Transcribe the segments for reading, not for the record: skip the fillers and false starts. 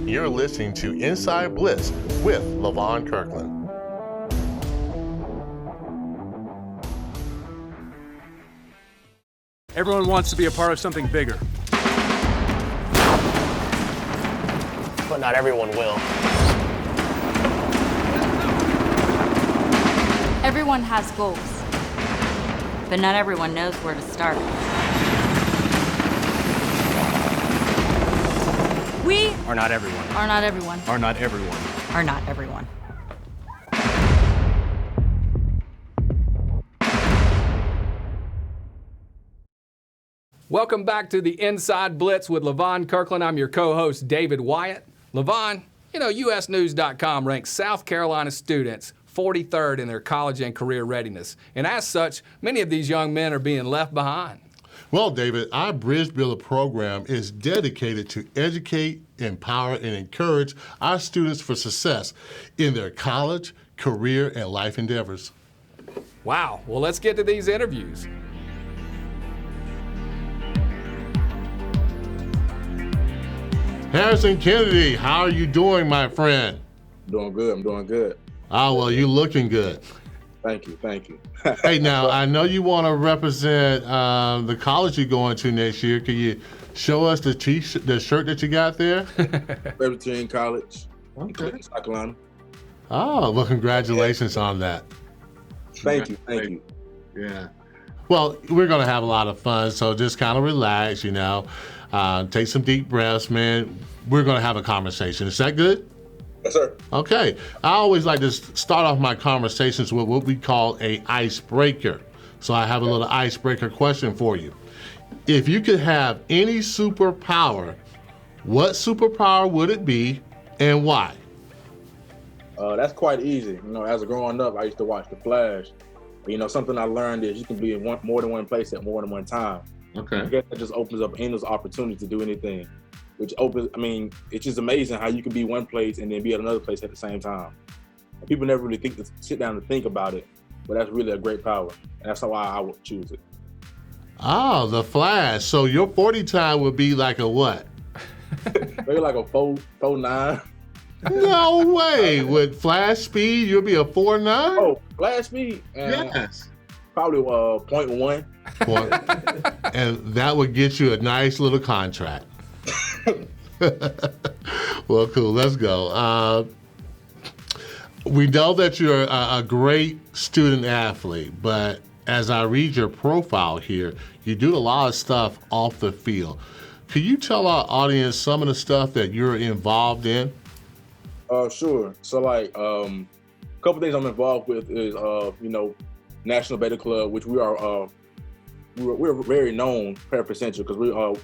You're listening to Inside Blitz with LaVon Kirkland. Everyone wants to be a part of something bigger. But not everyone will. Everyone has goals, but not everyone knows where to start. We Are not everyone. are not everyone. Are not everyone. Are not everyone. Welcome back to the Inside Blitz with LaVon Kirkland. I'm your co-host, David Wyatt. LaVon, USnews.com ranks South Carolina students 43rd in their college and career readiness. And as such, many of these young men are being left behind. Well, David, our Bridge Builder program is dedicated to educate, empower, and encourage our students for success in their college, career, and life endeavors. Wow, well, let's get to these interviews. Harrison Kennedy, how are you doing, my friend? Doing good. I'm doing good. Oh, well, you're looking good. Thank you. Thank you. Hey, now, I know you want to represent the college you're going to next year. Can you show us the shirt that you got there? Presbyterian College. Okay. South Carolina. Oh, well, congratulations on that. Thank you. Thank you. Yeah. Well, we're going to have a lot of fun, so just kind of relax, take some deep breaths, man. We're going to have a conversation. Is that good? Yes, sir. Okay. I always like to start off my conversations with what we call a icebreaker. So I have a little icebreaker question for you. If you could have any superpower, what superpower would it be and why? That's quite easy. As a growing up, I used to watch The Flash. Something I learned is you can be in more than one place at more than one time. Okay. I guess that just opens up endless opportunity to do anything. It's just amazing how you can be one place and then be at another place at the same time. People never really sit down and think about it, but that's really a great power. And that's why I would choose it. Oh, The Flash. So your 40 time would be like a what? Maybe like a 4.9. No way. With Flash speed, you'll be a 4.9? Oh, Flash speed? Yes. Probably 0.1. And that would get you a nice little contract. Well, cool. Let's go. We know that you're a great student athlete, but as I read your profile here, you do a lot of stuff off the field. Could you tell our audience some of the stuff that you're involved in? Sure. So a couple things I'm involved with is National Beta Club, which we're very known Fairfield Central because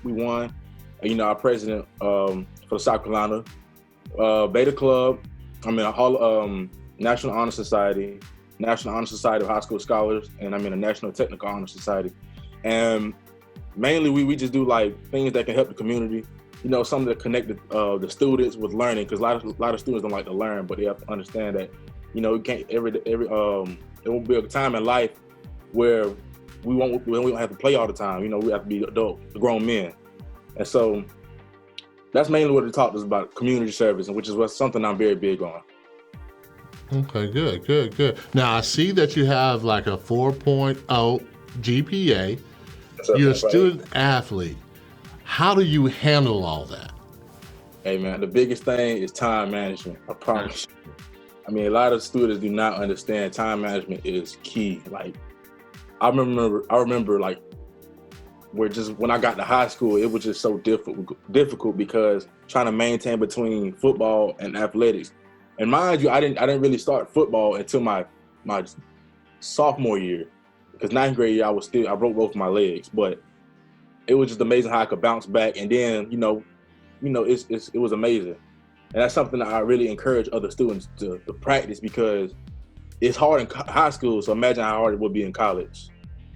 we won. Our president for South Carolina Beta Club. National Honor Society, National Honor Society of High School Scholars, and I'm in a National Technical Honor Society. And mainly we just do things that can help the community. Something that connect the students with learning, because a lot of students don't like to learn, but they have to understand that you can't there won't be a time in life where we don't have to play all the time. We have to be grown men. And so that's mainly what it taught us about community service, and which is something I'm very big on. Okay, good. Now, I see that you have like a 4.0 GPA. You're a student athlete. How do you handle all that? Hey, man, the biggest thing is time management. I promise you. A lot of students do not understand time management is key. I remember when I got to high school, it was just so difficult because trying to maintain between football and athletics. And mind you, I didn't really start football until my sophomore year, because ninth grade year I broke both my legs. But it was just amazing how I could bounce back, and then it was amazing. And that's something that I really encourage other students to practice, because it's hard in high school. So imagine how hard it would be in college,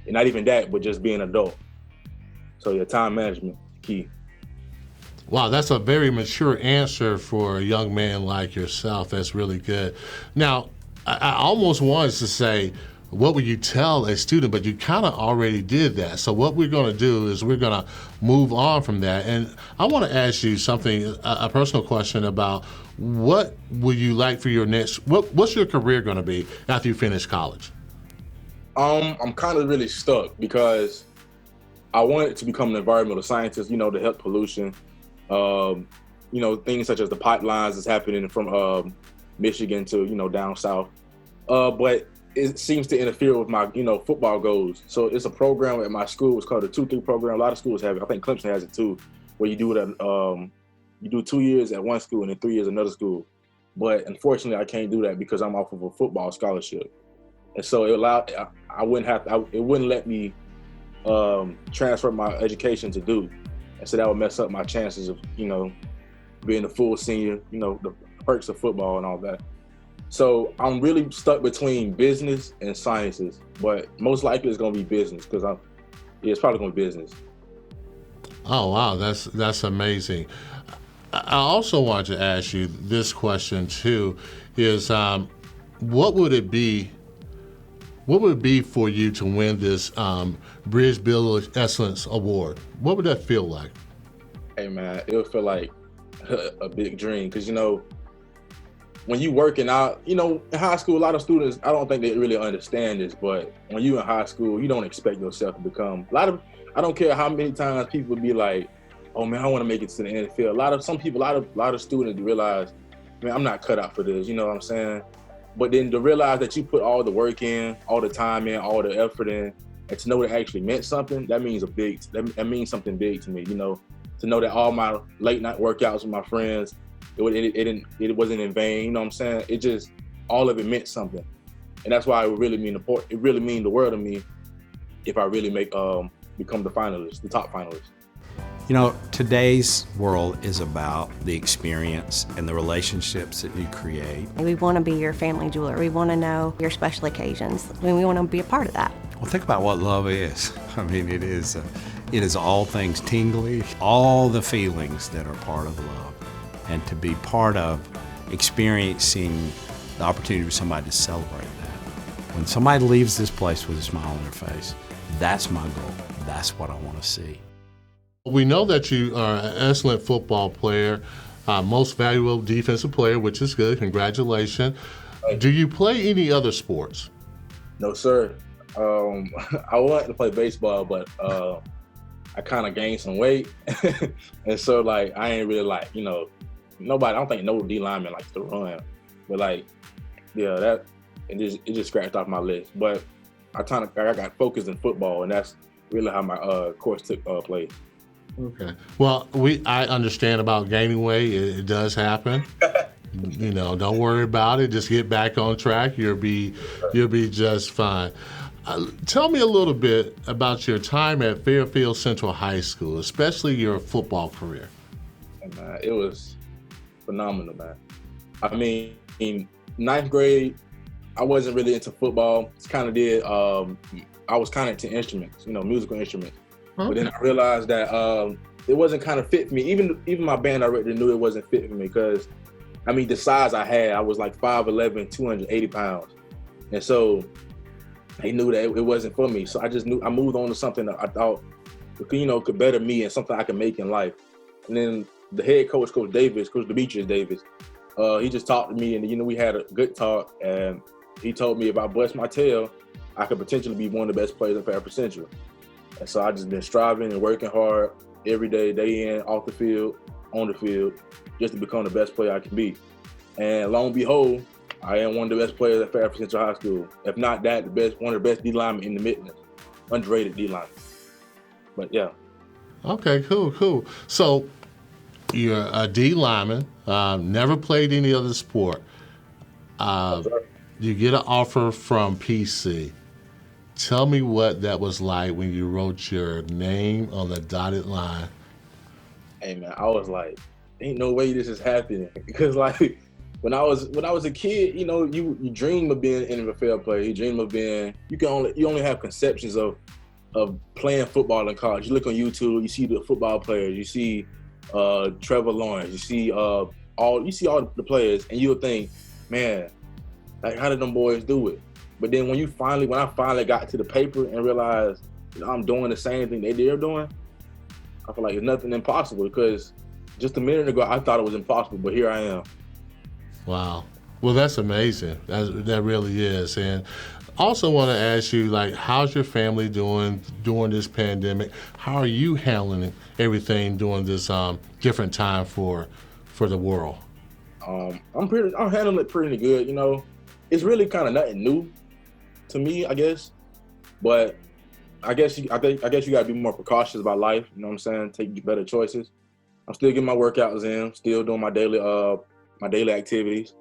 and not even that, but just being an adult. So yeah, time management key. Wow, that's a very mature answer for a young man like yourself. That's really good. Now, I almost wanted to say, what would you tell a student? But you kind of already did that. So what we're going to do is we're going to move on from that. And I want to ask you something, a personal question about what would you like for your next, what's your career going to be after you finish college? I'm kind of really stuck because I wanted to become an environmental scientist, to help pollution. Things such as the pipelines that's happening from Michigan to, down south. But it seems to interfere with my, football goals. So it's a program at my school. It's called the 2-3 program. A lot of schools have it. I think Clemson has it too, where you do it at, you do 2 years at one school and then 3 years at another school. But unfortunately, I can't do that because I'm off of a football scholarship. And so it wouldn't let me transfer my education to Duke. And so that would mess up my chances of, being a full senior, the perks of football and all that. So I'm really stuck between business and sciences, but most likely it's going to be business because it's probably going to be business. Oh, wow. That's amazing. I also want to ask you this question too, is what would it be for you to win this Bridge Builder Excellence Award? What would that feel like? Hey man, it would feel like a big dream because, when you working out, in high school, a lot of students, I don't think they really understand this, but when you in high school, you don't expect yourself to become, I don't care how many times people be like, oh man, I want to make it to the NFL. A lot of students realize, man, I'm not cut out for this, you know what I'm saying? But then to realize that you put all the work in, all the time in, all the effort in, and to know it actually meant something, that means something big to me, to know that all my late night workouts with my friends, it wasn't in vain, you know what I'm saying? It just, all of it meant something. And that's why it really mean the world to me if I really become the finalist, the top finalist. Today's world is about the experience and the relationships that you create. We want to be your family jeweler. We want to know your special occasions. We want to be a part of that. Well, think about what love is. It is all things tingly, all the feelings that are part of love. And to be part of experiencing the opportunity for somebody to celebrate that. When somebody leaves this place with a smile on their face, that's my goal. That's what I want to see. We know that you are an excellent football player, most valuable defensive player, which is good. Congratulations. Do you play any other sports? No, sir. I wanted to play baseball, but I kind of gained some weight. And so, I ain't really nobody, I don't think no D lineman likes to run. But it just scratched off my list. But I got focused in football, and that's really how my course took place. Okay. Well, I understand about gaining weight. It does happen. Don't worry about it. Just get back on track. You'll be just fine. Tell me a little bit about your time at Fairfield Central High School, especially your football career. And, it was phenomenal, man. In ninth grade, I wasn't really into football. I was kind of into instruments, musical instruments. Okay. But then I realized that it wasn't kind of fit for me. Even my band director knew it wasn't fit for me because, the size I had, I was 5'11", 280 pounds. And so he knew that it wasn't for me. So I moved on to something that I thought, could better me and something I could make in life. And then the head coach, Coach Demetrius Davis, he just talked to me and, we had a good talk. And he told me if I bust my tail, I could potentially be one of the best players at Fairfield Central. And so I just been striving and working hard every day, day in, off the field, on the field, just to become the best player I can be. And lo and behold, I am one of the best players at Fairfield Central High School. If not that, one of the best D linemen in the Midlands, underrated D linemen. But yeah. Okay, cool. So you're a D lineman, never played any other sport. You get an offer from PC. Tell me what that was like when you wrote your name on the dotted line. Hey man, I was like, ain't no way this is happening. Because when I was a kid, you dream of being an NFL player. You dream of being, you only have conceptions of playing football in college. You look on YouTube, you see the football players, you see Trevor Lawrence, you see all the players, and you'll think, man, how did them boys do it? But then when I finally got to the paper and realized I'm doing the same thing they're doing, I feel like it's nothing impossible, because just a minute ago I thought it was impossible, but here I am. Wow. Well, that's amazing. That really is. And also want to ask you, like, how's your family doing during this pandemic? How are you handling everything during this different time for the world? I'm handling it pretty good. You know, it's really kind of nothing new to me, I guess. But I guess you got to be more precautious about life. You know what I'm saying? Take better choices. I'm still getting my workouts in, still doing my daily activities.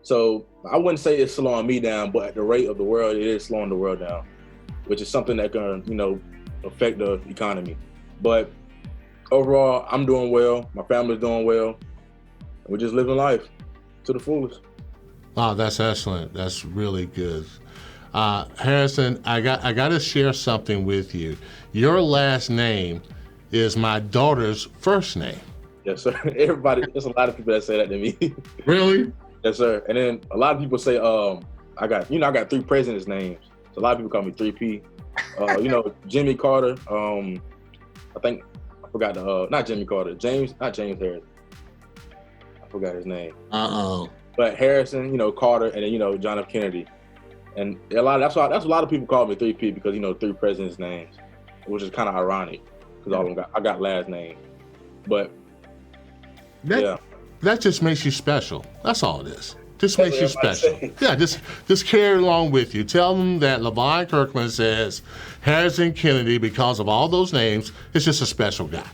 So I wouldn't say it's slowing me down, but at the rate of the world, it is slowing the world down, which is something that can, affect the economy. But overall, I'm doing well. My family's doing well. And we're just living life to the fullest. Wow, that's excellent. That's really good. Harrison, I got to share something with you. Your last name is my daughter's first name. Yes, sir. There's a lot of people that say that to me. Really? Yes, sir. And then a lot of people say, I got 3 presidents' names. So a lot of people call me 3P. Jimmy Carter. I forgot not Jimmy Carter. not James Harris. I forgot his name. But Harrison, Carter, and then John F. Kennedy. And that's why a lot of people call me 3P, because 3 presidents' names, which is kind of ironic, because all of them I got last names. But yeah. That just makes you special. That's all it is. Just makes you special. Yeah, just carry it along with you. Tell them that Levon Kirkland says Harrison Kennedy, because of all those names, is just a special guy.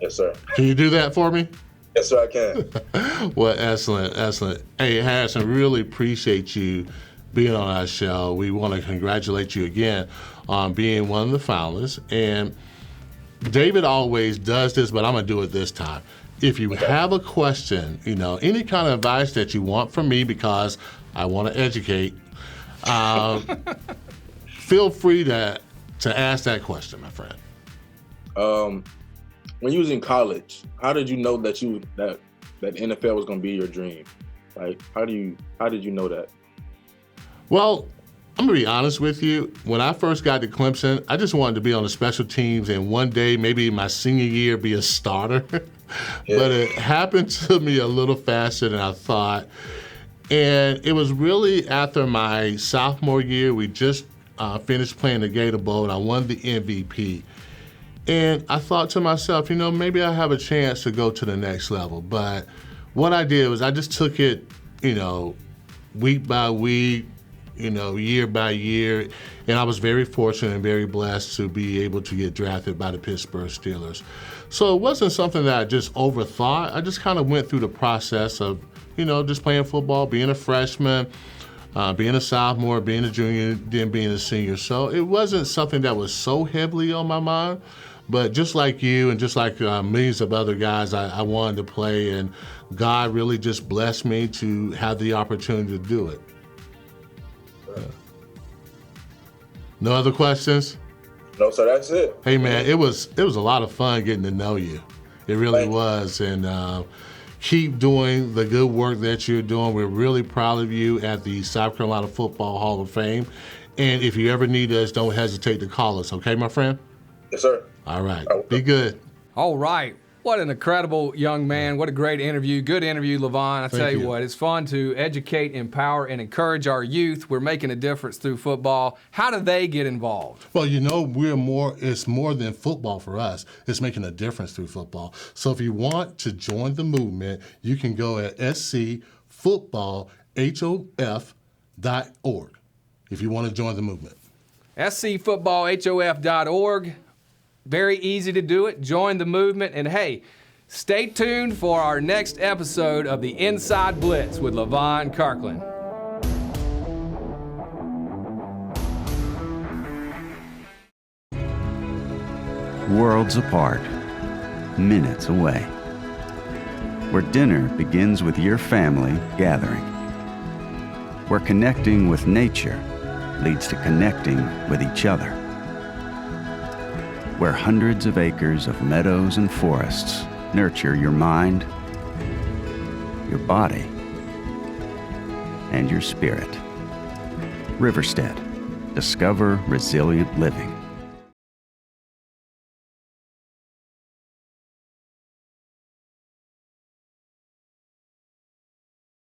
Yes, sir. Can you do that for me? Yes, sir, I can. Well, excellent. Hey, Harrison, really appreciate you being on our show. We want to congratulate you again on being one of the finalists. And David always does this, but I'm going to do it this time. If you have a question, any kind of advice that you want from me, because I want to educate, feel free to ask that question, my friend. When you was in college, how did you know that NFL was going to be your dream? Like, how did you know that? Well, I'm going to be honest with you. When I first got to Clemson, I just wanted to be on the special teams and one day, maybe my senior year, be a starter. Yeah. But it happened to me a little faster than I thought. And it was really after my sophomore year. We just finished playing the Gator Bowl, and I won the MVP. And I thought to myself, maybe I have a chance to go to the next level. But what I did was I just took it, week by week, year by year. And I was very fortunate and very blessed to be able to get drafted by the Pittsburgh Steelers. So it wasn't something that I just overthought. I just kind of went through the process of, just playing football, being a freshman, being a sophomore, being a junior, then being a senior. So it wasn't something that was so heavily on my mind. But just like you and just like millions of other guys, I wanted to play, and God really just blessed me to have the opportunity to do it. No other questions? No, sir, that's it. Hey, man, it was a lot of fun getting to know you. It really was. And keep doing the good work that you're doing. We're really proud of you at the South Carolina Football Hall of Fame. And if you ever need us, don't hesitate to call us. Okay, my friend? Yes, sir. All right. Be good. All right. What an incredible young man. What a great interview. Good interview, Levon. I tell you what, it's fun to educate, empower, and encourage our youth. We're making a difference through football. How do they get involved? Well, it's more than football for us. It's making a difference through football. So if you want to join the movement, you can go at scfootballhof.org if you want to join the movement. scfootballhof.org. Very easy to do it. Join the movement. And hey, stay tuned for our next episode of the Inside Blitz with Levon Kirkland. Worlds apart, minutes away. Where dinner begins with your family gathering. Where connecting with nature leads to connecting with each other. Where hundreds of acres of meadows and forests nurture your mind, your body, and your spirit. Riverstead. Discover resilient living.